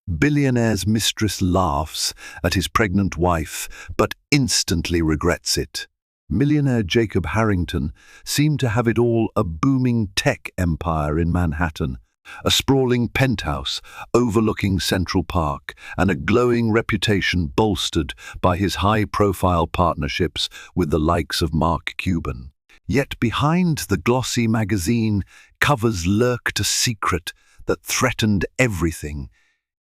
Billionaire's mistress laughs at his pregnant wife, but instantly regrets it. Millionaire Jacob Harrington seemed to have it all: a booming tech empire in Manhattan, a sprawling penthouse overlooking Central Park, and a glowing reputation bolstered by his high-profile partnerships with the likes of Mark Cuban. Yet behind the glossy magazine covers lurked a secret that threatened everything: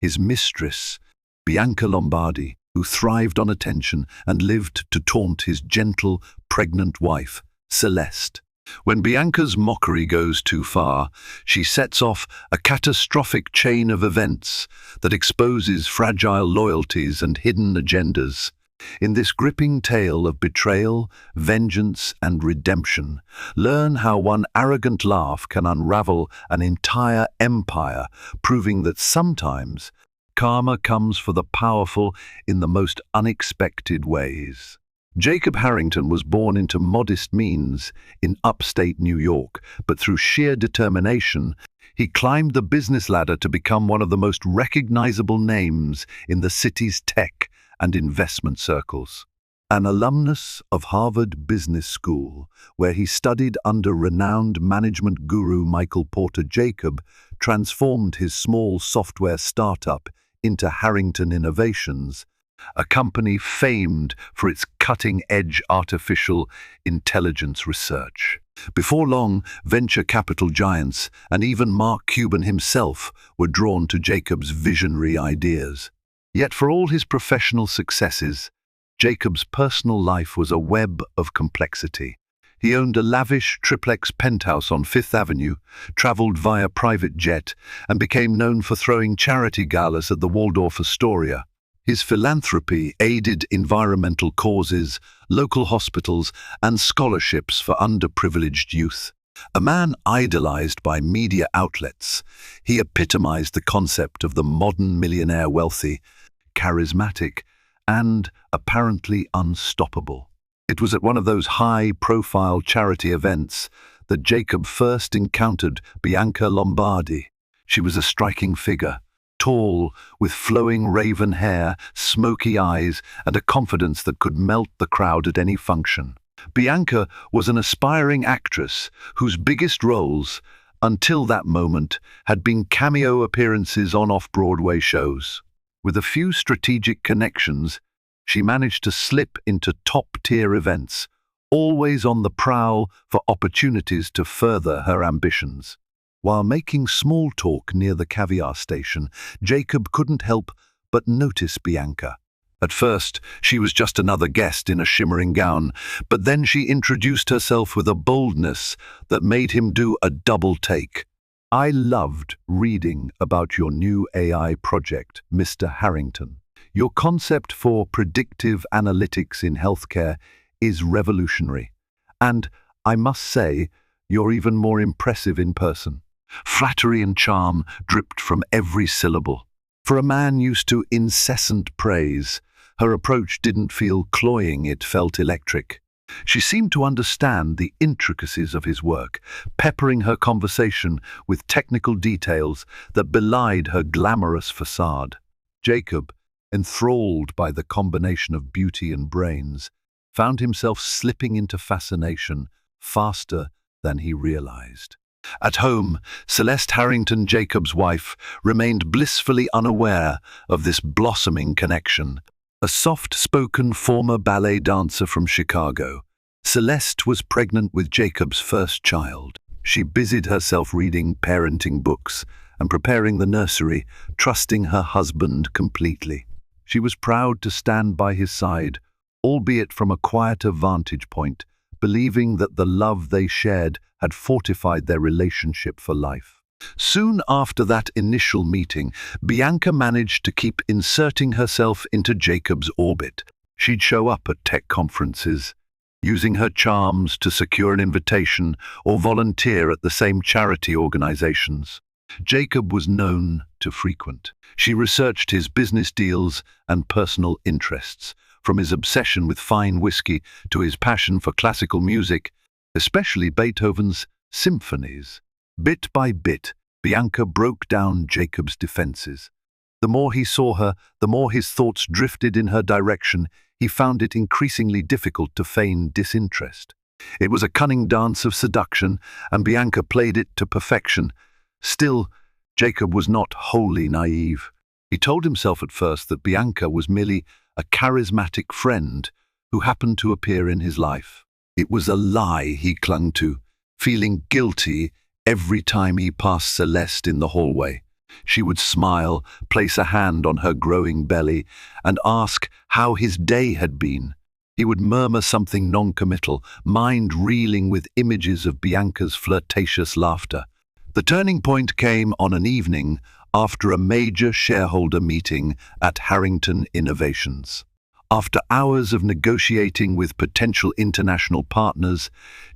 his mistress, Bianca Lombardi, who thrived on attention and lived to taunt his gentle, pregnant wife, Celeste. When Bianca's mockery goes too far, she sets off a catastrophic chain of events that exposes fragile loyalties and hidden agendas. In this gripping tale of betrayal, vengeance, and redemption, learn how one arrogant laugh can unravel an entire empire, proving that sometimes karma comes for the powerful in the most unexpected ways. Jacob Harrington was born into modest means in upstate New York, but through sheer determination, he climbed the business ladder to become one of the most recognizable names in the city's tech and investment circles. An alumnus of Harvard Business School, where he studied under renowned management guru Michael Porter, Jacob transformed his small software startup into Harrington Innovations, a company famed for its cutting-edge artificial intelligence research. Before long, venture capital giants and even Mark Cuban himself were drawn to Jacob's visionary ideas. Yet for all his professional successes, Jacob's personal life was a web of complexity. He owned a lavish triplex penthouse on Fifth Avenue, traveled via private jet, and became known for throwing charity galas at the Waldorf Astoria. His philanthropy aided environmental causes, local hospitals, and scholarships for underprivileged youth. A man idolized by media outlets, he epitomized the concept of the modern millionaire: wealthy, charismatic, and apparently unstoppable. It was at one of those high-profile charity events that Jacob first encountered Bianca Lombardi. She was a striking figure, tall, with flowing raven hair, smoky eyes, and a confidence that could melt the crowd at any function. Bianca was an aspiring actress whose biggest roles, until that moment, had been cameo appearances on off-Broadway shows. With a few strategic connections, she managed to slip into top-tier events, always on the prowl for opportunities to further her ambitions. While making small talk near the caviar station, Jacob couldn't help but notice Bianca. At first, she was just another guest in a shimmering gown, but then she introduced herself with a boldness that made him do a double take. "I loved reading about your new AI project, Mr. Harrington. Your concept for predictive analytics in healthcare is revolutionary. And I must say, you're even more impressive in person." Flattery and charm dripped from every syllable. For a man used to incessant praise, her approach didn't feel cloying, it felt electric. She seemed to understand the intricacies of his work, peppering her conversation with technical details that belied her glamorous facade. Jacob, enthralled by the combination of beauty and brains, found himself slipping into fascination faster than he realized. At home, Celeste Harrington, Jacob's wife, remained blissfully unaware of this blossoming connection. A soft-spoken former ballet dancer from Chicago, Celeste was pregnant with Jacob's first child. She busied herself reading parenting books and preparing the nursery, trusting her husband completely. She was proud to stand by his side, albeit from a quieter vantage point, believing that the love they shared had fortified their relationship for life. Soon after that initial meeting, Bianca managed to keep inserting herself into Jacob's orbit. She'd show up at tech conferences, using her charms to secure an invitation or volunteer at the same charity organizations Jacob was known to frequent. She researched his business deals and personal interests, from his obsession with fine whiskey to his passion for classical music, especially Beethoven's symphonies. Bit by bit, Bianca broke down Jacob's defenses, The more he saw her, the more his thoughts drifted in her direction. He found it increasingly difficult to feign disinterest. It was a cunning dance of seduction, and Bianca played it to perfection. Still, Jacob was not wholly naive. He told himself at first that Bianca was merely a charismatic friend who happened to appear in his life. It was a lie he clung to, feeling guilty every time he passed Celeste in the hallway. She would smile, place a hand on her growing belly, and ask how his day had been. He would murmur something non-committal, mind reeling with images of Bianca's flirtatious laughter. The turning point came on an evening after a major shareholder meeting at Harrington Innovations. After hours of negotiating with potential international partners,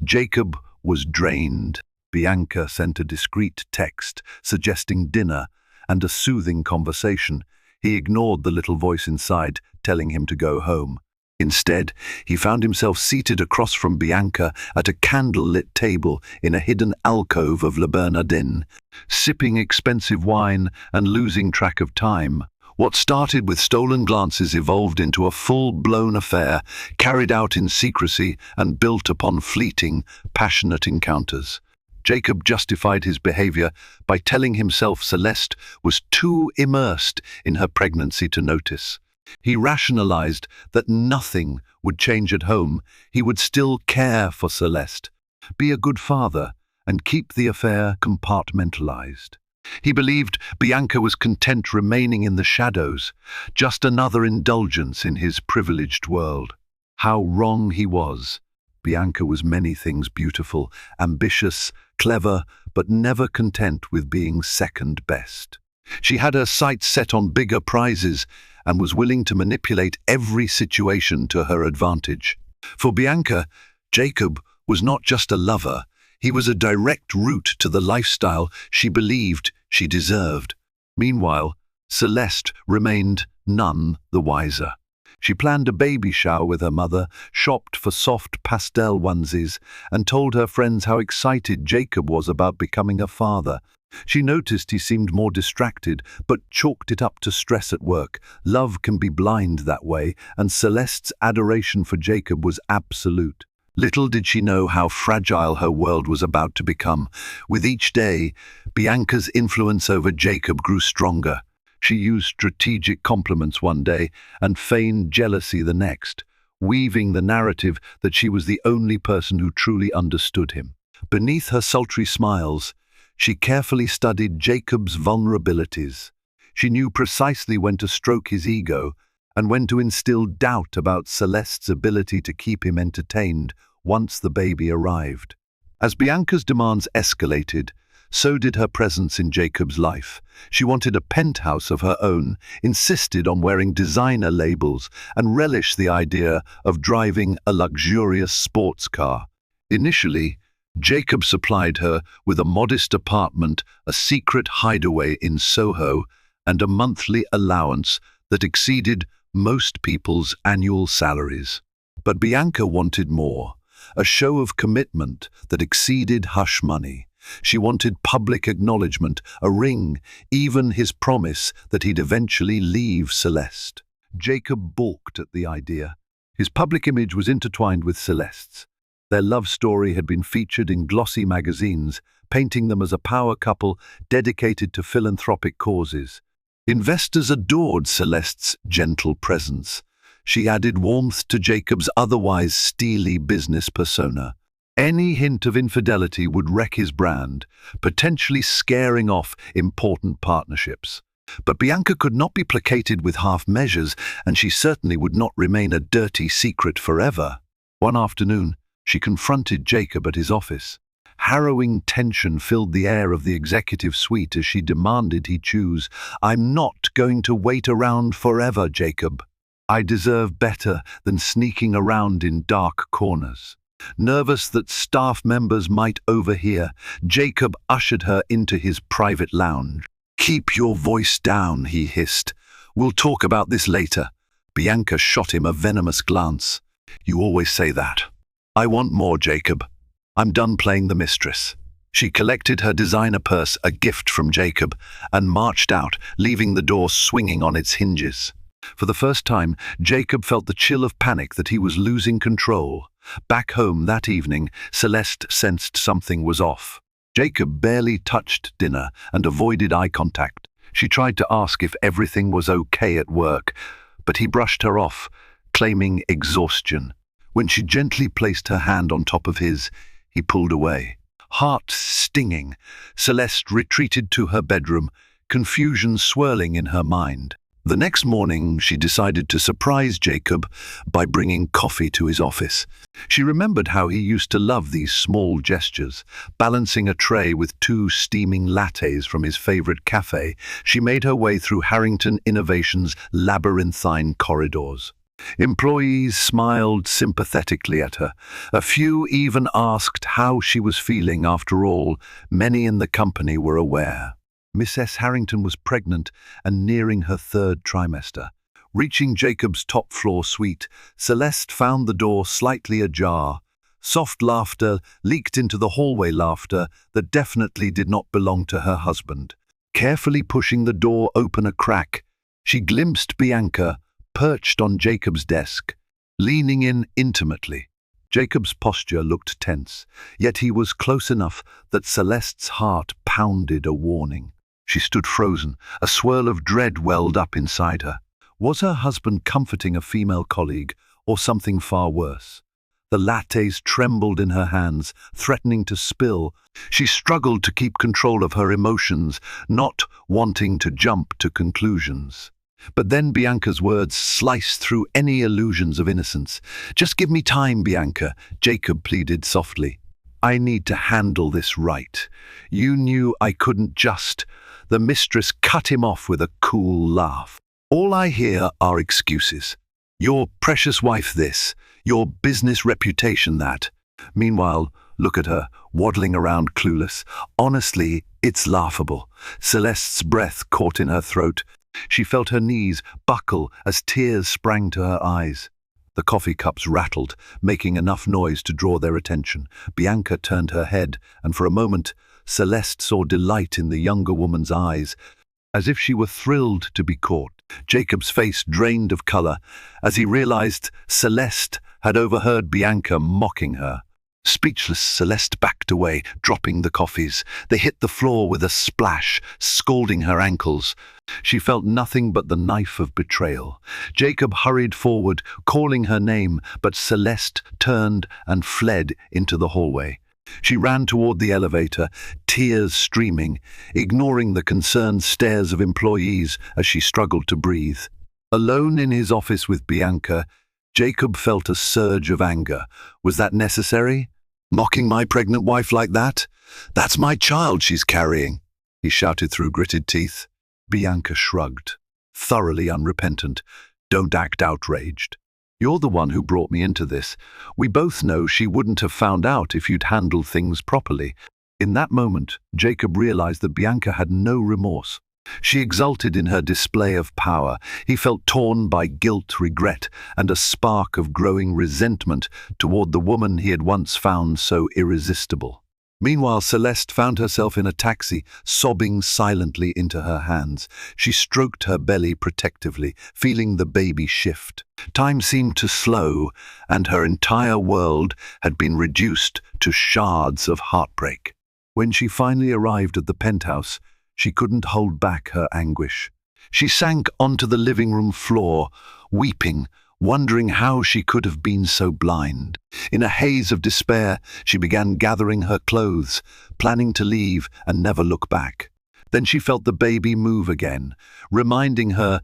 Jacob was drained. Bianca sent a discreet text suggesting dinner and a soothing conversation. He ignored the little voice inside, telling him to go home. Instead, he found himself seated across from Bianca at a candle-lit table in a hidden alcove of Le Bernardin, sipping expensive wine and losing track of time. What started with stolen glances evolved into a full-blown affair, carried out in secrecy and built upon fleeting, passionate encounters. Jacob justified his behavior by telling himself Celeste was too immersed in her pregnancy to notice. He rationalized that nothing would change at home. He would still care for Celeste, be a good father, and keep the affair compartmentalized. He believed Bianca was content remaining in the shadows, just another indulgence in his privileged world. How wrong he was. Bianca was many things: beautiful, ambitious, clever, but never content with being second best. She had her sights set on bigger prizes and was willing to manipulate every situation to her advantage. For Bianca, Jacob was not just a lover, he was a direct route to the lifestyle she believed she deserved. Meanwhile, Celeste remained none the wiser. She planned a baby shower with her mother, shopped for soft pastel onesies, and told her friends how excited Jacob was about becoming a father. She noticed he seemed more distracted, but chalked it up to stress at work. Love can be blind that way, and Celeste's adoration for Jacob was absolute. Little did she know how fragile her world was about to become. With each day, Bianca's influence over Jacob grew stronger. She used strategic compliments one day and feigned jealousy the next, weaving the narrative that she was the only person who truly understood him. Beneath her sultry smiles, she carefully studied Jacob's vulnerabilities. She knew precisely when to stroke his ego and when to instill doubt about Celeste's ability to keep him entertained once the baby arrived. As Bianca's demands escalated, so did her presence in Jacob's life. She wanted a penthouse of her own, insisted on wearing designer labels, and relished the idea of driving a luxurious sports car. Initially, Jacob supplied her with a modest apartment, a secret hideaway in Soho, and a monthly allowance that exceeded most people's annual salaries. But Bianca wanted more, a show of commitment that exceeded hush money. She wanted public acknowledgement, a ring, even his promise that he'd eventually leave Celeste. Jacob balked at the idea. His public image was intertwined with Celeste's. Their love story had been featured in glossy magazines, painting them as a power couple dedicated to philanthropic causes. Investors adored Celeste's gentle presence. She added warmth to Jacob's otherwise steely business persona. Any hint of infidelity would wreck his brand, potentially scaring off important partnerships. But Bianca could not be placated with half measures, and she certainly would not remain a dirty secret forever. One afternoon, she confronted Jacob at his office. Harrowing tension filled the air of the executive suite as she demanded he choose. "I'm not going to wait around forever, Jacob. I deserve better than sneaking around in dark corners." Nervous that staff members might overhear, Jacob ushered her into his private lounge. "Keep your voice down," he hissed. "We'll talk about this later." Bianca shot him a venomous glance. "You always say that." "I want more, Jacob. I'm done playing the mistress." She collected her designer purse, a gift from Jacob, and marched out, leaving the door swinging on its hinges. For the first time, Jacob felt the chill of panic that he was losing control. Back home that evening, Celeste sensed something was off. Jacob barely touched dinner and avoided eye contact. She tried to ask if everything was okay at work, but he brushed her off, claiming exhaustion. When she gently placed her hand on top of his, he pulled away. Heart stinging, Celeste retreated to her bedroom, confusion swirling in her mind. The next morning, she decided to surprise Jacob by bringing coffee to his office. She remembered how he used to love these small gestures. Balancing a tray with 2 steaming lattes from his favorite cafe, she made her way through Harrington Innovations' labyrinthine corridors. Employees smiled sympathetically at her. A few even asked how she was feeling. After all, many in the company were aware. Mrs. Harrington was pregnant and nearing her 3rd trimester. Reaching Jacob's top-floor suite, Celeste found the door slightly ajar. Soft laughter leaked into the hallway, laughter that definitely did not belong to her husband. Carefully pushing the door open a crack, she glimpsed Bianca, perched on Jacob's desk, leaning in intimately. Jacob's posture looked tense, yet he was close enough that Celeste's heart pounded a warning. She stood frozen, a swirl of dread welled up inside her. Was her husband comforting a female colleague, or something far worse? The lattes trembled in her hands, threatening to spill. She struggled to keep control of her emotions, not wanting to jump to conclusions. But then Bianca's words sliced through any illusions of innocence. "Just give me time, Bianca," Jacob pleaded softly. "I need to handle this right. You knew I couldn't just—" The mistress cut him off with a cool laugh. "All I hear are excuses. Your precious wife this, your business reputation that." Meanwhile, look at her, waddling around clueless. Honestly, it's laughable. Celeste's breath caught in her throat. She felt her knees buckle as tears sprang to her eyes. The coffee cups rattled, making enough noise to draw their attention. Bianca turned her head, and for a moment, Celeste saw delight in the younger woman's eyes, as if she were thrilled to be caught. Jacob's face drained of color as he realized Celeste had overheard Bianca mocking her. Speechless, Celeste backed away, dropping the coffees. They hit the floor with a splash, scalding her ankles. She felt nothing but the knife of betrayal. Jacob hurried forward, calling her name, but Celeste turned and fled into the hallway. She ran toward the elevator, tears streaming, ignoring the concerned stares of employees as she struggled to breathe. Alone in his office with Bianca, Jacob felt a surge of anger. Was that necessary? Mocking my pregnant wife like that? That's my child she's carrying, he shouted through gritted teeth. Bianca shrugged, thoroughly unrepentant. Don't act outraged. You're the one who brought me into this. We both know she wouldn't have found out if you'd handled things properly. In that moment, Jacob realized that Bianca had no remorse. She exulted in her display of power. He felt torn by guilt, regret, and a spark of growing resentment toward the woman he had once found so irresistible. Meanwhile, Celeste found herself in a taxi, sobbing silently into her hands. She stroked her belly protectively, feeling the baby shift. Time seemed to slow, and her entire world had been reduced to shards of heartbreak. When she finally arrived at the penthouse, she couldn't hold back her anguish. She sank onto the living room floor, weeping, wondering how she could have been so blind. In a haze of despair, she began gathering her clothes, planning to leave and never look back. Then she felt the baby move again, reminding her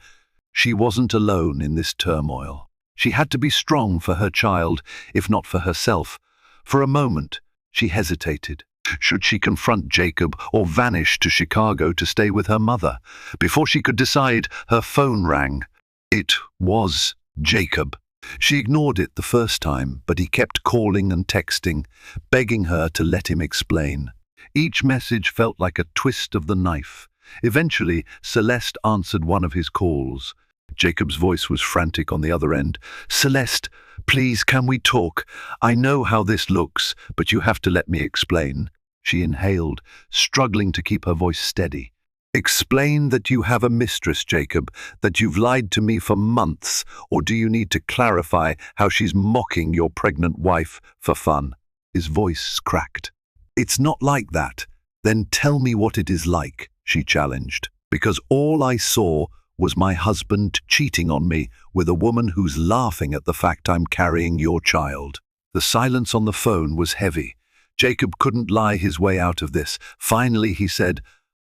she wasn't alone in this turmoil. She had to be strong for her child, if not for herself. For a moment, she hesitated. Should she confront Jacob or vanish to Chicago to stay with her mother? Before she could decide, her phone rang. It was Jacob. She ignored it the first time, but he kept calling and texting, begging her to let him explain. Each message felt like a twist of the knife. Eventually, Celeste answered one of his calls. Jacob's voice was frantic on the other end. "Celeste, please, can we talk? I know how this looks, but you have to let me explain." She inhaled, struggling to keep her voice steady. Explain that you have a mistress, Jacob, that you've lied to me for months, or do you need to clarify how she's mocking your pregnant wife for fun? His voice cracked. It's not like that. Then tell me what it is like, she challenged, because all I saw was my husband cheating on me with a woman who's laughing at the fact I'm carrying your child. The silence on the phone was heavy. Jacob couldn't lie his way out of this. Finally, he said,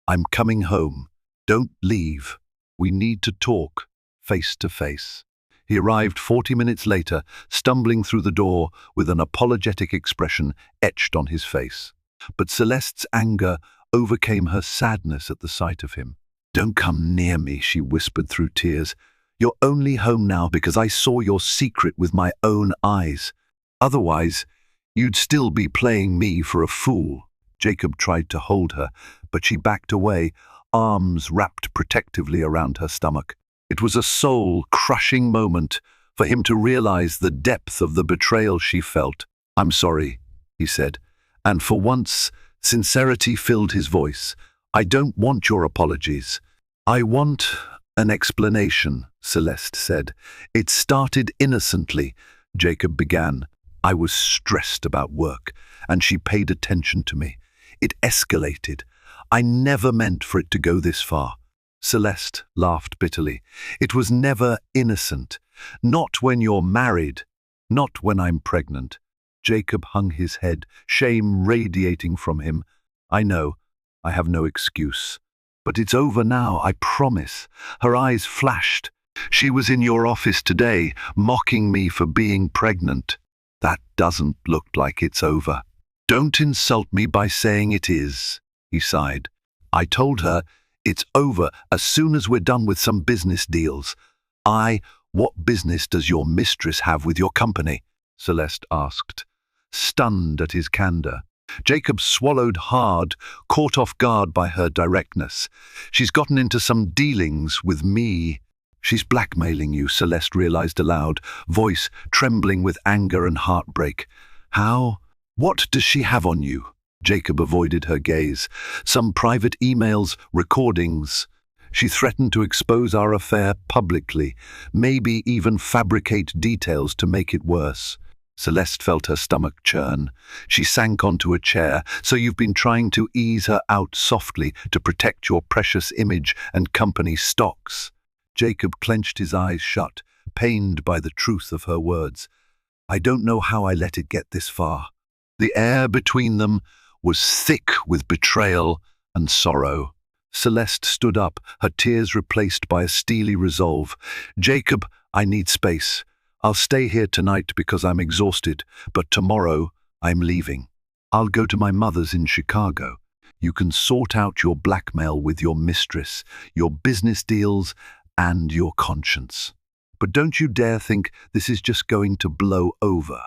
I'm coming home. Don't leave. We need to talk, face to face. He arrived 40 minutes later, stumbling through the door with an apologetic expression etched on his face. But Celeste's anger overcame her sadness at the sight of him. Don't come near me, she whispered through tears. You're only home now because I saw your secret with my own eyes. Otherwise, you'd still be playing me for a fool. Jacob tried to hold her, but she backed away, arms wrapped protectively around her stomach. It was a soul-crushing moment for him to realize the depth of the betrayal she felt. I'm sorry, he said, and for once, sincerity filled his voice. I don't want your apologies. I want an explanation, Celeste said. It started innocently, Jacob began. I was stressed about work, and she paid attention to me. It escalated. I never meant for it to go this far. Celeste laughed bitterly. It was never innocent. Not when you're married. Not when I'm pregnant. Jacob hung his head, shame radiating from him. I know. I have no excuse. But it's over now, I promise. Her eyes flashed. She was in your office today, mocking me for being pregnant. That doesn't look like it's over. Don't insult me by saying it is, he sighed. I told her it's over as soon as we're done with some business deals. What business does your mistress have with your company? Celeste asked, stunned at his candor. Jacob swallowed hard, caught off guard by her directness. She's gotten into some dealings with me. She's blackmailing you, Celeste realized aloud, voice trembling with anger and heartbreak. How? What does she have on you? Jacob avoided her gaze. Some private emails, recordings. She threatened to expose our affair publicly, maybe even fabricate details to make it worse. Celeste felt her stomach churn. She sank onto a chair. So you've been trying to ease her out softly to protect your precious image and company stocks. Jacob clenched his eyes shut, pained by the truth of her words. I don't know how I let it get this far. The air between them was thick with betrayal and sorrow. Celeste stood up, her tears replaced by a steely resolve. Jacob, I need space. I'll stay here tonight because I'm exhausted, but tomorrow I'm leaving. I'll go to my mother's in Chicago. You can sort out your blackmail with your mistress, your business deals, and your conscience. But don't you dare think this is just going to blow over.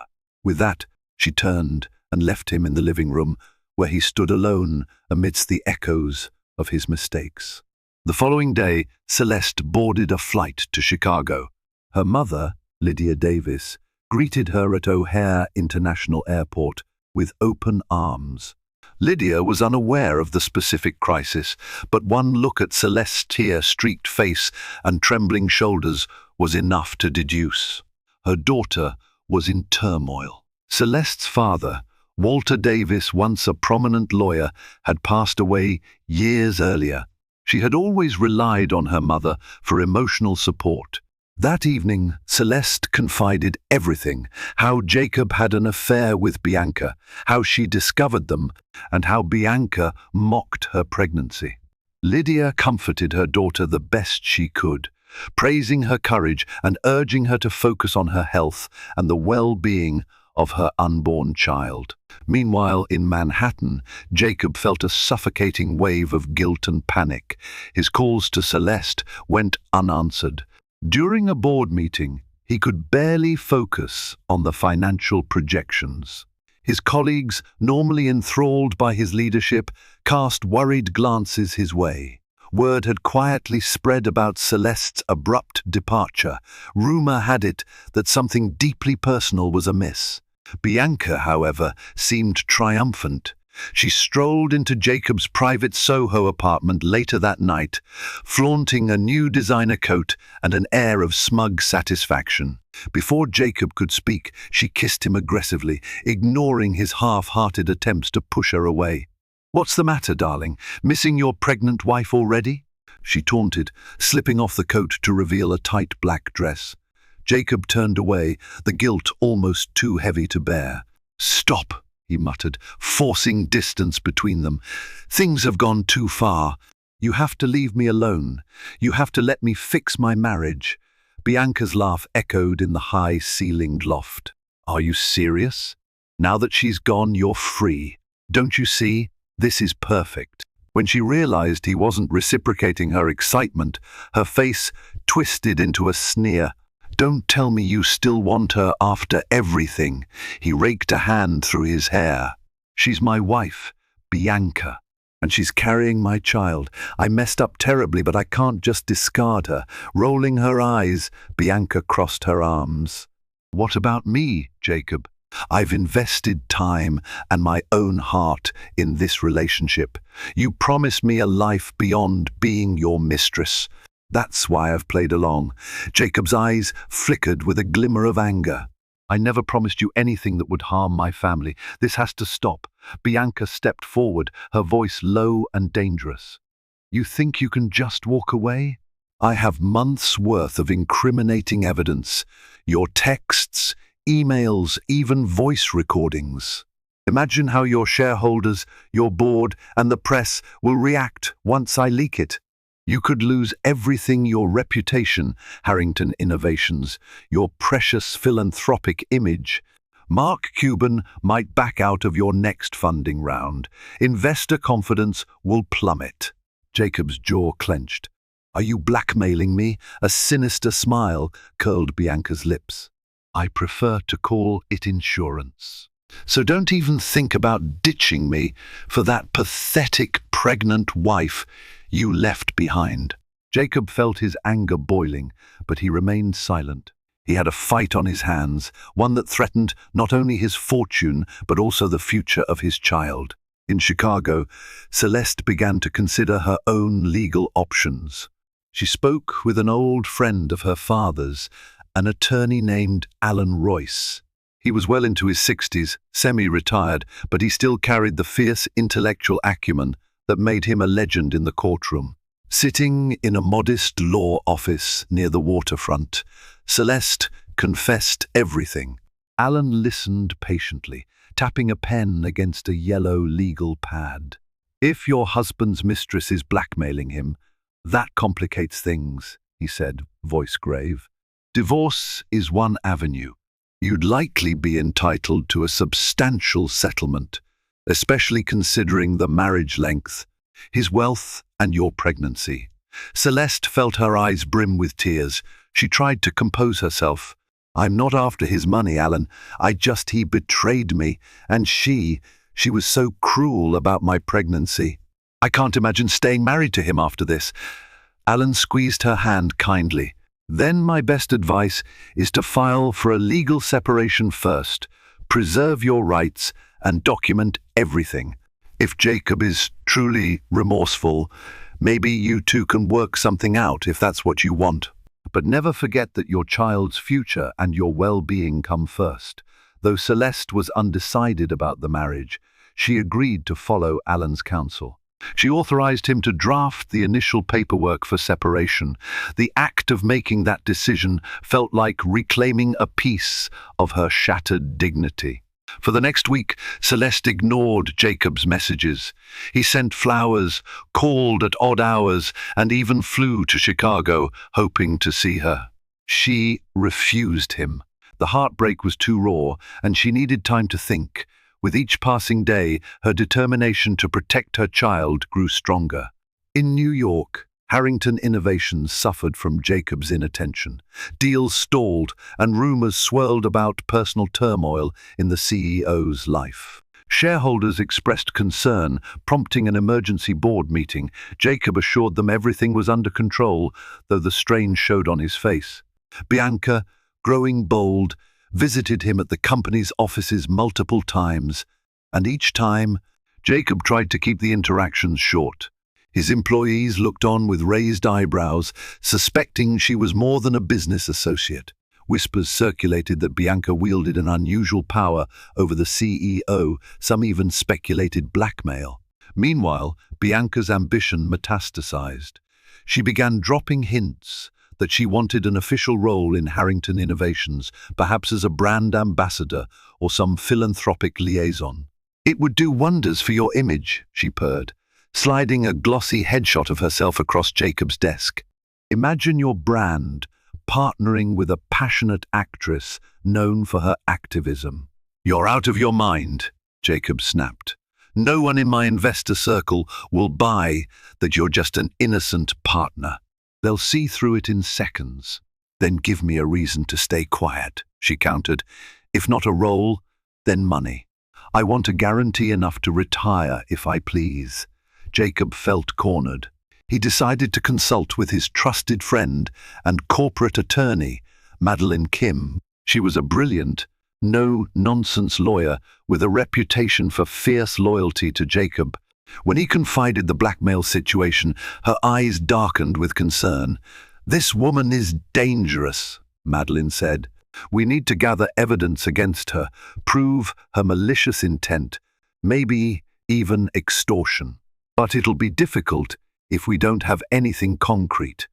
With that, she turned and left him in the living room, where he stood alone amidst the echoes of his mistakes. The following day, Celeste boarded a flight to Chicago. Her mother, Lydia Davis, greeted her at O'Hare International Airport with open arms. Lydia was unaware of the specific crisis, but one look at Celeste's tear-streaked face and trembling shoulders was enough to deduce. Her daughter was in turmoil. Celeste's father, Walter Davis, once a prominent lawyer, had passed away years earlier. She had always relied on her mother for emotional support. That evening, Celeste confided everything, how Jacob had an affair with Bianca, how she discovered them, and how Bianca mocked her pregnancy. Lydia comforted her daughter the best she could, praising her courage and urging her to focus on her health and the well-being of her unborn child. Meanwhile, in Manhattan, Jacob felt a suffocating wave of guilt and panic. His calls to Celeste went unanswered. During a board meeting, he could barely focus on the financial projections. His colleagues, normally enthralled by his leadership, cast worried glances his way. Word had quietly spread about Celeste's abrupt departure. Rumor had it that something deeply personal was amiss. Bianca, however, seemed triumphant. She strolled into Jacob's private Soho apartment later that night, flaunting a new designer coat and an air of smug satisfaction. Before Jacob could speak, she kissed him aggressively, ignoring his half-hearted attempts to push her away. "What's the matter, darling? Missing your pregnant wife already?" she taunted, slipping off the coat to reveal a tight black dress. Jacob turned away, the guilt almost too heavy to bear. "Stop," he muttered, forcing distance between them. "Things have gone too far. You have to leave me alone. You have to let me fix my marriage." Bianca's laugh echoed in the high-ceilinged loft. "Are you serious? Now that she's gone, you're free. Don't you see? This is perfect." When she realized he wasn't reciprocating her excitement, her face twisted into a sneer. "Don't tell me you still want her after everything." He raked a hand through his hair. "She's my wife, Bianca, and she's carrying my child. I messed up terribly, but I can't just discard her." Rolling her eyes, Bianca crossed her arms. "What about me, Jacob? I've invested time and my own heart in this relationship. You promised me a life beyond being your mistress. That's why I've played along." Jacob's eyes flickered with a glimmer of anger. "I never promised you anything that would harm my family. This has to stop." Bianca stepped forward, her voice low and dangerous. "You think you can just walk away? I have months' worth of incriminating evidence. Your texts, emails, even voice recordings. Imagine how your shareholders, your board, and the press will react once I leak it. You could lose everything: your reputation, Harrington Innovations, your precious philanthropic image. Mark Cuban might back out of your next funding round. Investor confidence will plummet." Jacob's jaw clenched. "Are you blackmailing me?" A sinister smile curled Bianca's lips. "I prefer to call it insurance. So don't even think about ditching me for that pathetic pregnant wife you left behind." Jacob felt his anger boiling, but he remained silent. He had a fight on his hands, one that threatened not only his fortune but also the future of his child. In Chicago, Celeste began to consider her own legal options. She spoke with an old friend of her father's, an attorney named Alan Royce. He was well into his 60s, semi-retired, but he still carried the fierce intellectual acumen that made him a legend in the courtroom. Sitting in a modest law office near the waterfront, Celeste confessed everything. Alan listened patiently, tapping a pen against a yellow legal pad. "If your husband's mistress is blackmailing him, that complicates things," he said, voice grave. "Divorce is one avenue. You'd likely be entitled to a substantial settlement, especially considering the marriage length, his wealth, and your pregnancy." Celeste felt her eyes brim with tears. She tried to compose herself. "I'm not after his money, Alan. He betrayed me, and she was so cruel about my pregnancy. I can't imagine staying married to him after this." Alan squeezed her hand kindly. "Then my best advice is to file for a legal separation first. Preserve your rights and document everything. If Jacob is truly remorseful, maybe you two can work something out if that's what you want. But never forget that your child's future and your well-being come first." Though Celeste was undecided about the marriage, she agreed to follow Alan's counsel. She authorized him to draft the initial paperwork for separation. The act of making that decision felt like reclaiming a piece of her shattered dignity. For the next week, Celeste ignored Jacob's messages. He sent flowers, called at odd hours, and even flew to Chicago, hoping to see her. She refused him. The heartbreak was too raw, and she needed time to think. With each passing day, her determination to protect her child grew stronger. In New York, Harrington Innovations suffered from Jacob's inattention. Deals stalled, and rumors swirled about personal turmoil in the CEO's life. Shareholders expressed concern, prompting an emergency board meeting. Jacob assured them everything was under control, though the strain showed on his face. Bianca, growing bold, visited him at the company's offices multiple times, and each time Jacob tried to keep the interactions short. His employees looked on with raised eyebrows, suspecting she was more than a business associate. Whispers circulated that Bianca wielded an unusual power over the CEO, some even speculated blackmail. Meanwhile, Bianca's ambition metastasized. She began dropping hints that she wanted an official role in Harrington Innovations, perhaps as a brand ambassador or some philanthropic liaison. "It would do wonders for your image," she purred, sliding a glossy headshot of herself across Jacob's desk. "Imagine your brand partnering with a passionate actress known for her activism." "You're out of your mind," Jacob snapped. "No one in my investor circle will buy that you're just an innocent partner. They'll see through it in seconds." "Then give me a reason to stay quiet," she countered. "If not a role, then money. I want a guarantee enough to retire if I please." Jacob felt cornered. He decided to consult with his trusted friend and corporate attorney, Madeline Kim. She was a brilliant, no-nonsense lawyer with a reputation for fierce loyalty to Jacob. When he confided the blackmail situation, her eyes darkened with concern. "This woman is dangerous," Madeline said. "We need to gather evidence against her, prove her malicious intent, maybe even extortion. But it'll be difficult if we don't have anything concrete."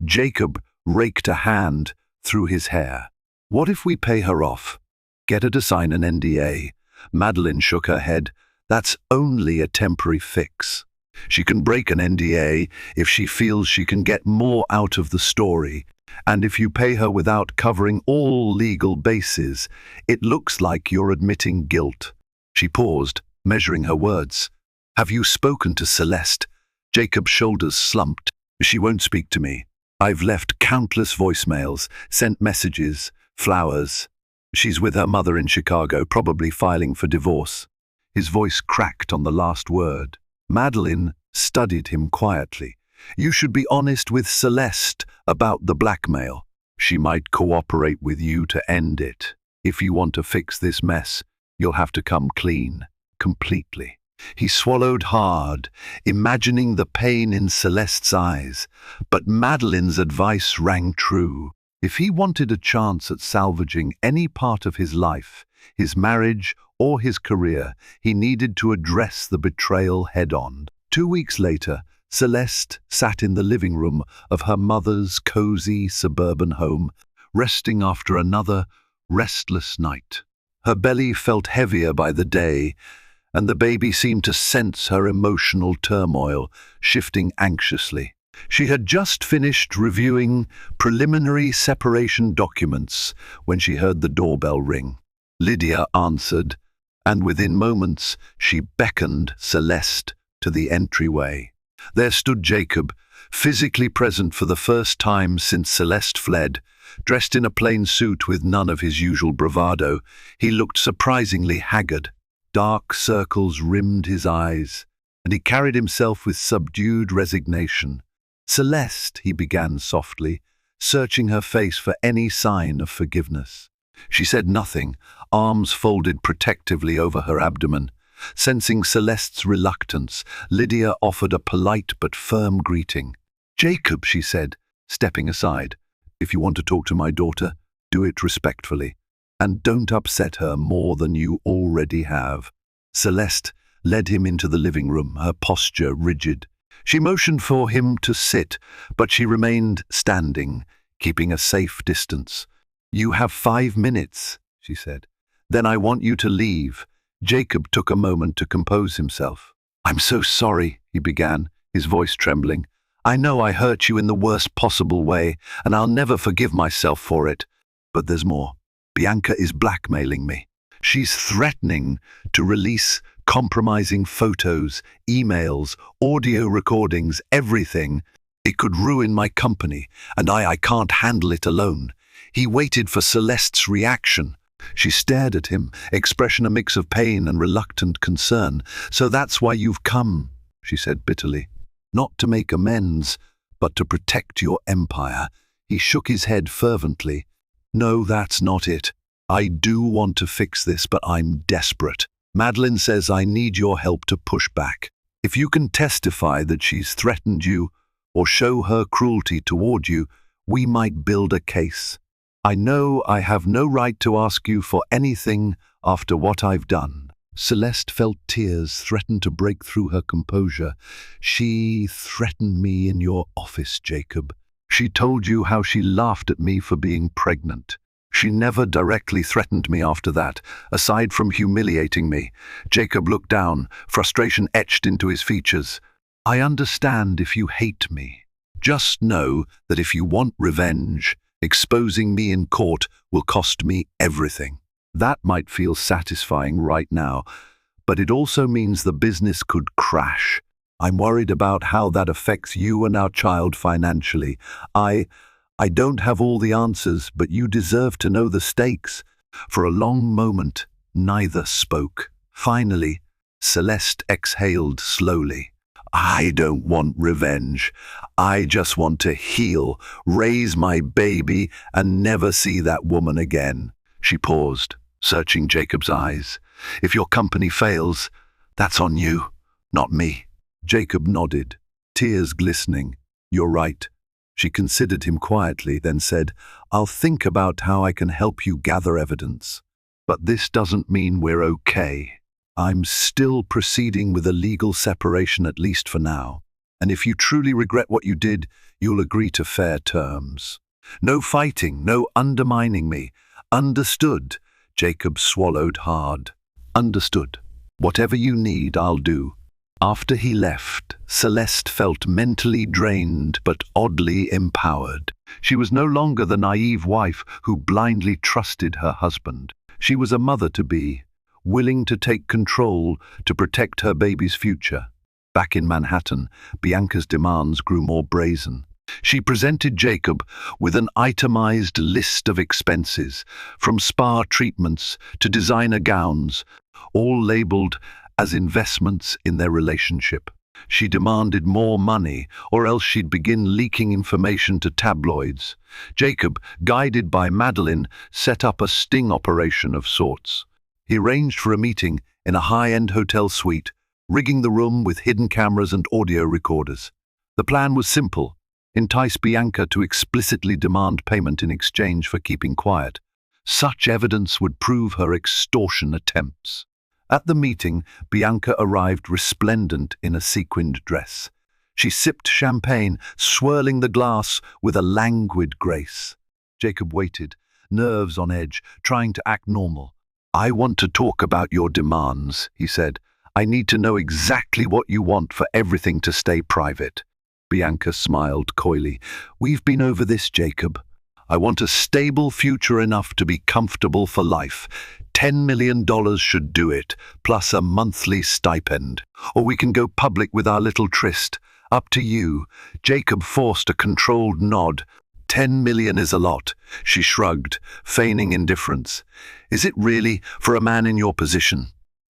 Jacob raked a hand through his hair. "What if we pay her off? Get her to sign an NDA." Madeline shook her head. "That's only a temporary fix. She can break an NDA if she feels she can get more out of the story. And if you pay her without covering all legal bases, it looks like you're admitting guilt." She paused, measuring her words. "Have you spoken to Celeste?" Jacob's shoulders slumped. "She won't speak to me. I've left countless voicemails, sent messages, flowers. She's with her mother in Chicago, probably filing for divorce." His voice cracked on the last word. Madeline studied him quietly. "You should be honest with Celeste about the blackmail. She might cooperate with you to end it. If you want to fix this mess, you'll have to come clean, completely." He swallowed hard, imagining the pain in Celeste's eyes, but Madeline's advice rang true. If he wanted a chance at salvaging any part of his life, his marriage or his career, he needed to address the betrayal head-on. 2 weeks later, Celeste sat in the living room of her mother's cozy suburban home, resting after another restless night. Her belly felt heavier by the day, and the baby seemed to sense her emotional turmoil, shifting anxiously. She had just finished reviewing preliminary separation documents when she heard the doorbell ring. Lydia answered, and within moments she beckoned Celeste to the entryway. There stood Jacob, physically present for the first time since Celeste fled. Dressed in a plain suit with none of his usual bravado, he looked surprisingly haggard. Dark circles rimmed his eyes, and he carried himself with subdued resignation. "Celeste," he began softly, searching her face for any sign of forgiveness. She said nothing, arms folded protectively over her abdomen. Sensing Celeste's reluctance, Lydia offered a polite but firm greeting. "Jacob," she said, stepping aside, "if you want to talk to my daughter, do it respectfully. And don't upset her more than you already have." Celeste led him into the living room, her posture rigid. She motioned for him to sit, but she remained standing, keeping a safe distance. "You have 5 minutes," she said. "Then I want you to leave." Jacob took a moment to compose himself. "I'm so sorry," he began, his voice trembling. "I know I hurt you in the worst possible way, and I'll never forgive myself for it. But there's more. Bianca is blackmailing me. She's threatening to release compromising photos, emails, audio recordings, everything. It could ruin my company, and I can't handle it alone." He waited for Celeste's reaction. She stared at him, expression a mix of pain and reluctant concern. "So that's why you've come," she said bitterly. "Not to make amends, but to protect your empire." He shook his head fervently. "No, that's not it. I do want to fix this, but I'm desperate. Madeline says I need your help to push back. If you can testify that she's threatened you or show her cruelty toward you, we might build a case. I know I have no right to ask you for anything after what I've done." Celeste felt tears threaten to break through her composure. "She threatened me in your office, Jacob. She told you how she laughed at me for being pregnant. She never directly threatened me after that, aside from humiliating me." Jacob looked down, frustration etched into his features. "I understand if you hate me. Just know that if you want revenge, exposing me in court will cost me everything. That might feel satisfying right now, but it also means the business could crash. I'm worried about how that affects you and our child financially. I don't have all the answers, but you deserve to know the stakes." For a long moment, neither spoke. Finally, Celeste exhaled slowly. "I don't want revenge. I just want to heal, raise my baby, and never see that woman again." She paused, searching Jacob's eyes. "If your company fails, that's on you, not me." Jacob nodded, tears glistening. "You're right." She considered him quietly, then said, "I'll think about how I can help you gather evidence. But this doesn't mean we're okay. I'm still proceeding with a legal separation, at least for now. And if you truly regret what you did, you'll agree to fair terms. No fighting, no undermining me. Understood?" Jacob swallowed hard. "Understood. Whatever you need, I'll do." After he left, Celeste felt mentally drained but oddly empowered. She was no longer the naive wife who blindly trusted her husband. She was a mother-to-be, willing to take control to protect her baby's future. Back in Manhattan, Bianca's demands grew more brazen. She presented Jacob with an itemized list of expenses, from spa treatments to designer gowns, all labeled as investments in their relationship. She demanded more money, or else she'd begin leaking information to tabloids. Jacob, guided by Madeline, set up a sting operation of sorts. He arranged for a meeting in a high-end hotel suite, rigging the room with hidden cameras and audio recorders. The plan was simple: entice Bianca to explicitly demand payment in exchange for keeping quiet. Such evidence would prove her extortion attempts. At the meeting, Bianca arrived resplendent in a sequined dress. She sipped champagne, swirling the glass with a languid grace. Jacob waited, nerves on edge, trying to act normal. "I want to talk about your demands," he said. "I need to know exactly what you want for everything to stay private." Bianca smiled coyly. "We've been over this, Jacob. I want a stable future enough to be comfortable for life. $10 million should do it, plus a monthly stipend. Or we can go public with our little tryst. Up to you." Jacob forced a controlled nod. $10 million is a lot," she shrugged, feigning indifference. "Is it really, for a man in your position?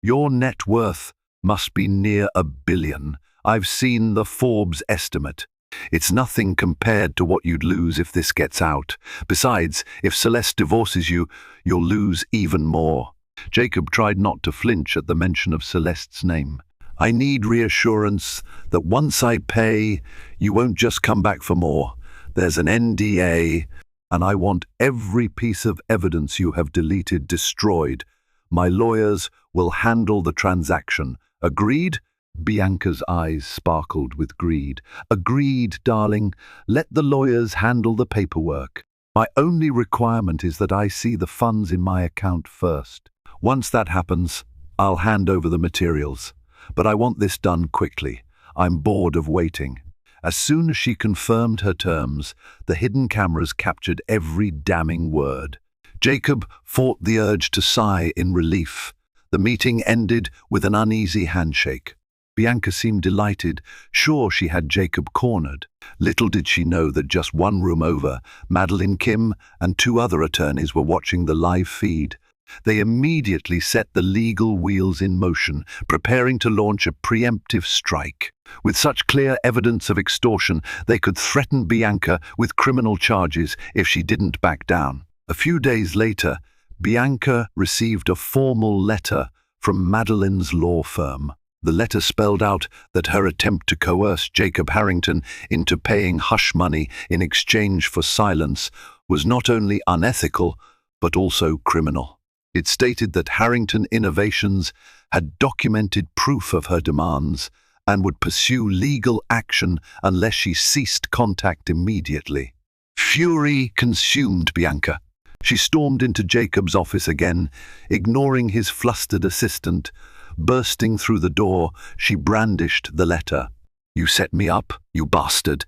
Your net worth must be near $1 billion. I've seen the Forbes estimate. It's nothing compared to what you'd lose if this gets out. Besides, if Celeste divorces you, you'll lose even more." Jacob tried not to flinch at the mention of Celeste's name. "I need reassurance that once I pay, you won't just come back for more. There's an NDA, and I want every piece of evidence you have deleted destroyed. My lawyers will handle the transaction. Agreed?" Bianca's eyes sparkled with greed. "Agreed, darling. Let the lawyers handle the paperwork. My only requirement is that I see the funds in my account first. Once that happens, I'll hand over the materials. But I want this done quickly. I'm bored of waiting." As soon as she confirmed her terms, the hidden cameras captured every damning word. Jacob fought the urge to sigh in relief. The meeting ended with an uneasy handshake. Bianca seemed delighted, sure she had Jacob cornered. Little did she know that just one room over, Madeline Kim and 2 other attorneys were watching the live feed. They immediately set the legal wheels in motion, preparing to launch a preemptive strike. With such clear evidence of extortion, they could threaten Bianca with criminal charges if she didn't back down. A few days later, Bianca received a formal letter from Madeline's law firm. The letter spelled out that her attempt to coerce Jacob Harrington into paying hush money in exchange for silence was not only unethical, but also criminal. It stated that Harrington Innovations had documented proof of her demands and would pursue legal action unless she ceased contact immediately. Fury consumed Bianca. She stormed into Jacob's office again, ignoring his flustered assistant. Bursting through the door, she brandished the letter. "You set me up, you bastard."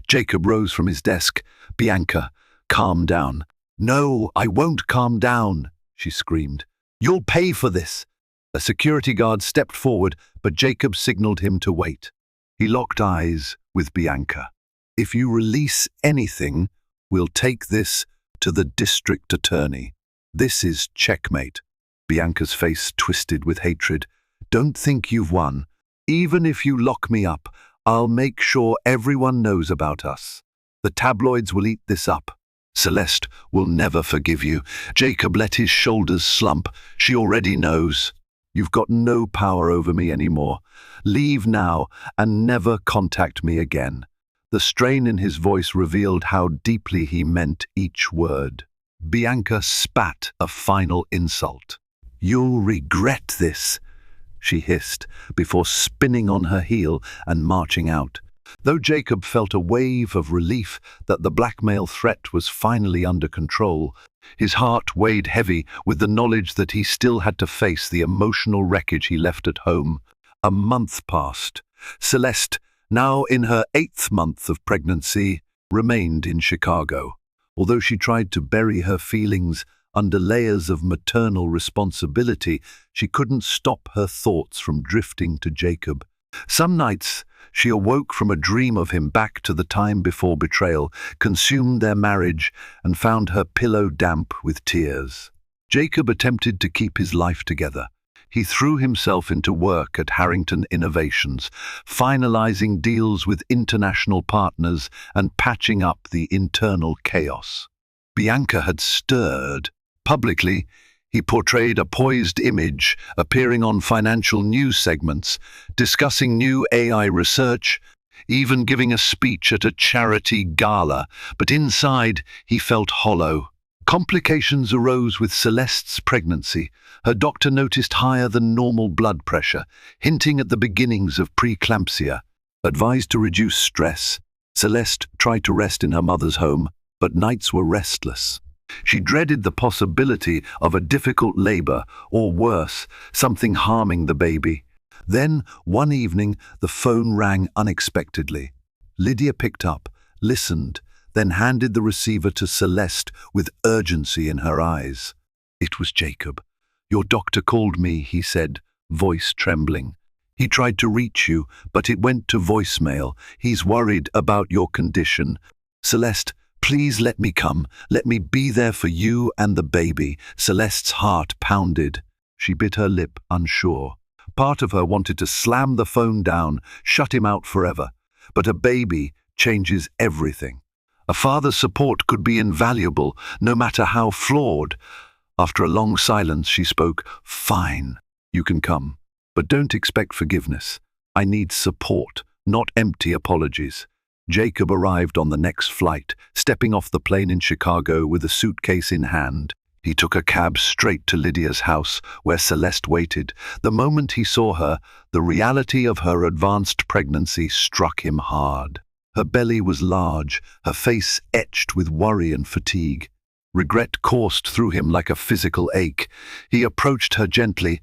Jacob rose from his desk. "Bianca, calm down." "No, I won't calm down," she screamed. "You'll pay for this." A security guard stepped forward, but Jacob signaled him to wait. He locked eyes with Bianca. "If you release anything, we'll take this to the district attorney. This is checkmate." Bianca's face twisted with hatred. "Don't think you've won. Even if you lock me up, I'll make sure everyone knows about us. The tabloids will eat this up. Celeste will never forgive you." Jacob let his shoulders slump. "She already knows. You've got no power over me anymore. Leave now and never contact me again." The strain in his voice revealed how deeply he meant each word. Bianca spat a final insult. "You'll regret this," she hissed, before spinning on her heel and marching out. Though Jacob felt a wave of relief that the blackmail threat was finally under control, his heart weighed heavy with the knowledge that he still had to face the emotional wreckage he left at home. A month passed. Celeste, now in her 8th month of pregnancy, remained in Chicago. Although she tried to bury her feelings under layers of maternal responsibility, she couldn't stop her thoughts from drifting to Jacob. Some nights, she awoke from a dream of him back to the time before betrayal, consumed their marriage, and found her pillow damp with tears. Jacob attempted to keep his life together. He threw himself into work at Harrington Innovations, finalizing deals with international partners and patching up the internal chaos. Bianca had stirred. Publicly, he portrayed a poised image, appearing on financial news segments, discussing new AI research, even giving a speech at a charity gala, but inside he felt hollow. Complications arose with Celeste's pregnancy. Her doctor noticed higher than normal blood pressure, hinting at the beginnings of preeclampsia. Advised to reduce stress, Celeste tried to rest in her mother's home, but nights were restless. She dreaded the possibility of a difficult labor, or worse, something harming the baby. Then, one evening, the phone rang unexpectedly. Lydia picked up, listened, then handed the receiver to Celeste with urgency in her eyes. It was Jacob. "Your doctor called me," he said, voice trembling. "He tried to reach you, but it went to voicemail. He's worried about your condition. Celeste, please let me come. Let me be there for you and the baby." Celeste's heart pounded. She bit her lip, unsure. Part of her wanted to slam the phone down, shut him out forever. But a baby changes everything. A father's support could be invaluable, no matter how flawed. After a long silence, she spoke. "Fine, you can come. But don't expect forgiveness. I need support, not empty apologies." Jacob arrived on the next flight, stepping off the plane in Chicago with a suitcase in hand. He took a cab straight to Lydia's house, where Celeste waited. The moment he saw her, the reality of her advanced pregnancy struck him hard. Her belly was large, her face etched with worry and fatigue. Regret coursed through him like a physical ache. He approached her gently.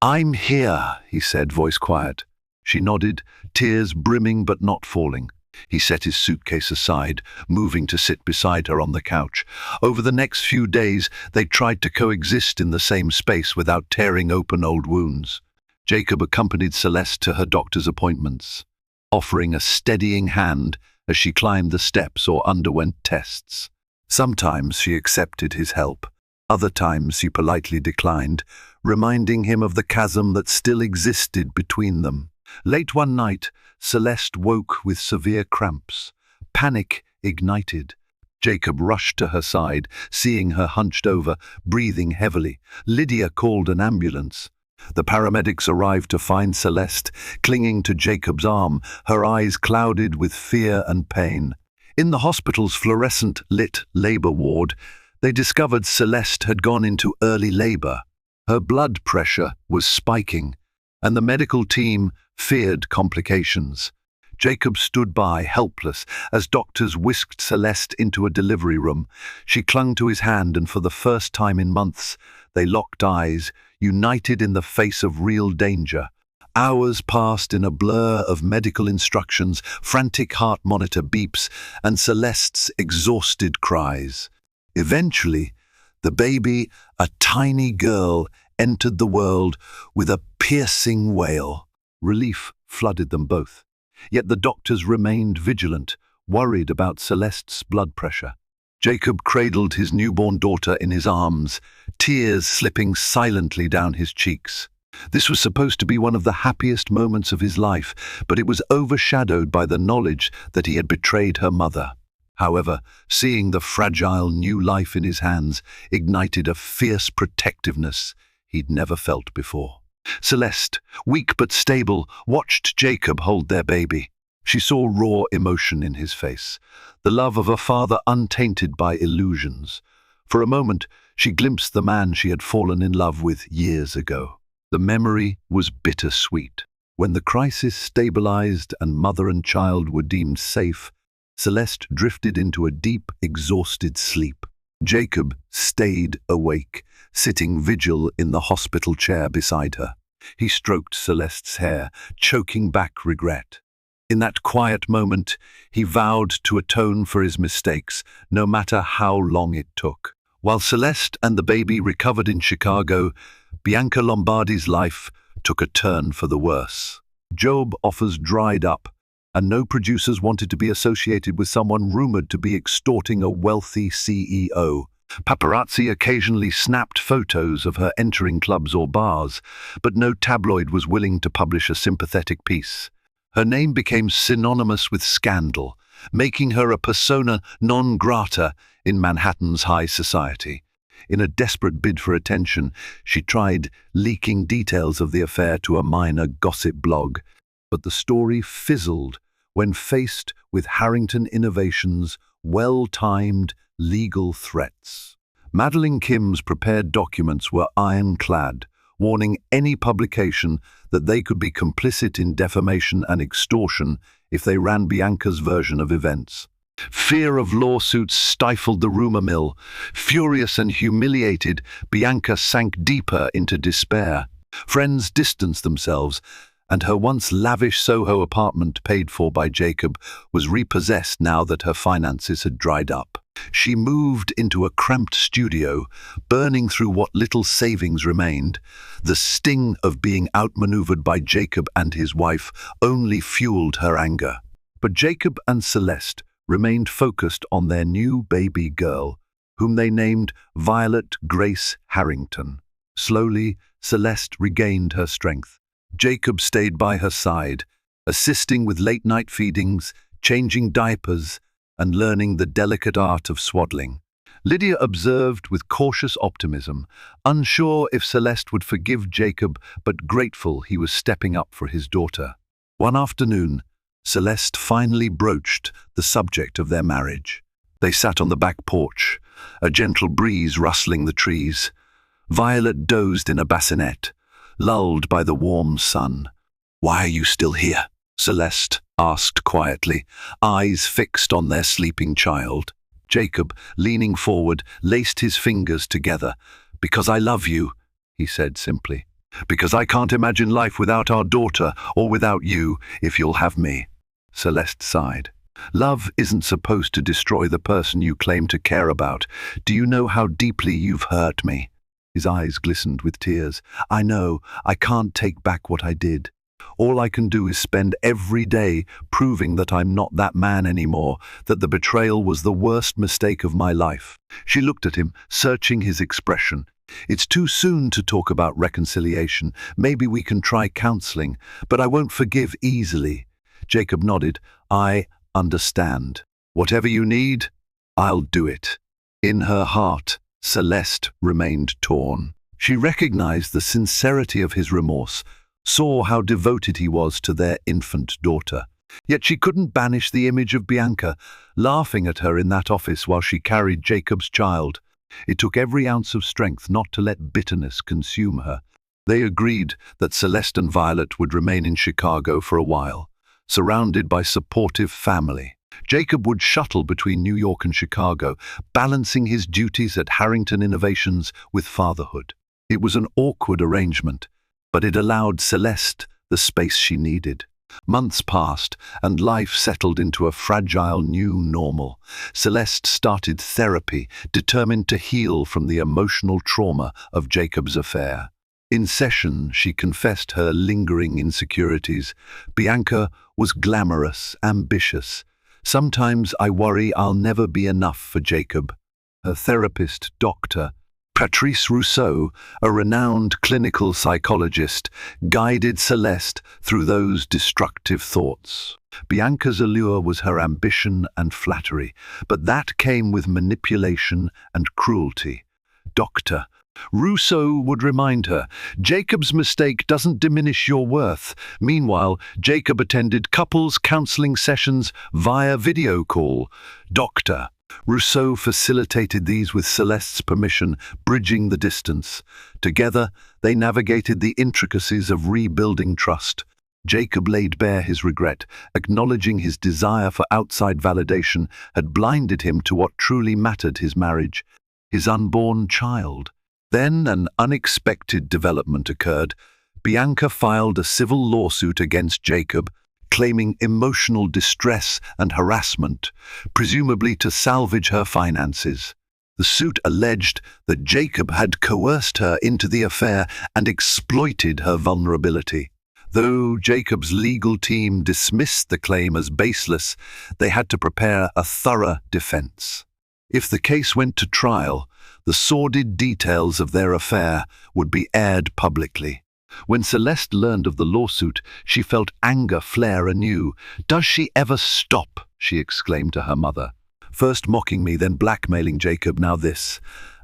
"I'm here," he said, voice quiet. She nodded, tears brimming but not falling. He set his suitcase aside, moving to sit beside her on the couch. Over the next few days, they tried to coexist in the same space without tearing open old wounds. Jacob accompanied Celeste to her doctor's appointments, offering a steadying hand as she climbed the steps or underwent tests. Sometimes she accepted his help. Other times she politely declined, reminding him of the chasm that still existed between them. Late one night, Celeste woke with severe cramps. Panic ignited. Jacob rushed to her side, seeing her hunched over, breathing heavily. Lydia called an ambulance. The paramedics arrived to find Celeste clinging to Jacob's arm, her eyes clouded with fear and pain. In the hospital's fluorescent-lit labor ward, they discovered Celeste had gone into early labor. Her blood pressure was spiking, and the medical team feared complications. Jacob stood by, helpless, as doctors whisked Celeste into a delivery room. She clung to his hand, and for the first time in months, they locked eyes, united in the face of real danger. Hours passed in a blur of medical instructions, frantic heart monitor beeps, and Celeste's exhausted cries. Eventually, the baby, a tiny girl, entered the world with a piercing wail. Relief flooded them both. Yet the doctors remained vigilant, worried about Celeste's blood pressure. Jacob cradled his newborn daughter in his arms, tears slipping silently down his cheeks. This was supposed to be one of the happiest moments of his life, but it was overshadowed by the knowledge that he had betrayed her mother. However, seeing the fragile new life in his hands ignited a fierce protectiveness he'd never felt before. Celeste, weak but stable, watched Jacob hold their baby. She saw raw emotion in his face, the love of a father untainted by illusions. For a moment, she glimpsed the man she had fallen in love with years ago. The memory was bittersweet. When the crisis stabilized and mother and child were deemed safe, Celeste drifted into a deep, exhausted sleep. Jacob stayed awake, sitting vigil in the hospital chair beside her. He stroked Celeste's hair, choking back regret. In that quiet moment, he vowed to atone for his mistakes, no matter how long it took. While Celeste and the baby recovered in Chicago, Bianca Lombardi's life took a turn for the worse. Job offers dried up, and no producers wanted to be associated with someone rumored to be extorting a wealthy CEO. Paparazzi occasionally snapped photos of her entering clubs or bars, but no tabloid was willing to publish a sympathetic piece. Her name became synonymous with scandal, making her a persona non grata in Manhattan's high society. In a desperate bid for attention, she tried leaking details of the affair to a minor gossip blog, but the story fizzled when faced with Harrington Innovations' well-timed legal threats. Madeline Kim's prepared documents were ironclad, warning any publication that they could be complicit in defamation and extortion if they ran Bianca's version of events. Fear of lawsuits stifled the rumor mill. Furious and humiliated, Bianca sank deeper into despair. Friends distanced themselves, and her once lavish Soho apartment, paid for by Jacob, was repossessed now that her finances had dried up. She moved into a cramped studio, burning through what little savings remained. The sting of being outmaneuvered by Jacob and his wife only fueled her anger. But Jacob and Celeste remained focused on their new baby girl, whom they named Violet Grace Harrington. Slowly, Celeste regained her strength. Jacob stayed by her side, assisting with late-night feedings, changing diapers, and learning the delicate art of swaddling. Lydia observed with cautious optimism, unsure if Celeste would forgive Jacob, but grateful he was stepping up for his daughter. One afternoon, Celeste finally broached the subject of their marriage. They sat on the back porch, a gentle breeze rustling the trees. Violet dozed in a bassinet, lulled by the warm sun. "Why are you still here?" Celeste asked quietly, eyes fixed on their sleeping child. Jacob, leaning forward, laced his fingers together. "Because I love you," he said simply. "Because I can't imagine life without our daughter, or without you, if you'll have me." Celeste sighed. "Love isn't supposed to destroy the person you claim to care about. Do you know how deeply you've hurt me?" His eyes glistened with tears. "I know. I can't take back what I did. All I can do is spend every day proving that I'm not that man anymore, that the betrayal was the worst mistake of my life." She looked at him, searching his expression. "It's too soon to talk about reconciliation. Maybe we can try counseling, but I won't forgive easily." Jacob nodded. "I understand. Whatever you need, I'll do it." In her heart, Celeste remained torn. She recognized the sincerity of his remorse, saw how devoted he was to their infant daughter. Yet she couldn't banish the image of Bianca, laughing at her in that office while she carried Jacob's child. It took every ounce of strength not to let bitterness consume her. They agreed that Celeste and Violet would remain in Chicago for a while, surrounded by supportive family. Jacob would shuttle between New York and Chicago, balancing his duties at Harrington Innovations with fatherhood. It was an awkward arrangement, but it allowed Celeste the space she needed. Months passed, and life settled into a fragile new normal. Celeste started therapy, determined to heal from the emotional trauma of Jacob's affair. In session, she confessed her lingering insecurities. Bianca was glamorous, ambitious. "Sometimes I worry I'll never be enough for Jacob." Her therapist, Dr. Patrice Rousseau, a renowned clinical psychologist, guided Celeste through those destructive thoughts. Bianca's allure was her ambition and flattery, but that came with manipulation and cruelty. Dr. Rousseau would remind her, "Jacob's mistake doesn't diminish your worth." Meanwhile, Jacob attended couples counseling sessions via video call. Dr. Rousseau facilitated these with Celeste's permission, bridging the distance. Together, they navigated the intricacies of rebuilding trust. Jacob laid bare his regret, acknowledging his desire for outside validation had blinded him to what truly mattered: his marriage, his unborn child. Then an unexpected development occurred. Bianca filed a civil lawsuit against Jacob, claiming emotional distress and harassment, presumably to salvage her finances. The suit alleged that Jacob had coerced her into the affair and exploited her vulnerability. Though Jacob's legal team dismissed the claim as baseless, they had to prepare a thorough defense. If the case went to trial, the sordid details of their affair would be aired publicly. When Celeste learned of the lawsuit, she felt anger flare anew. "Does she ever stop?" she exclaimed to her mother. "First mocking me, then blackmailing Jacob, now this."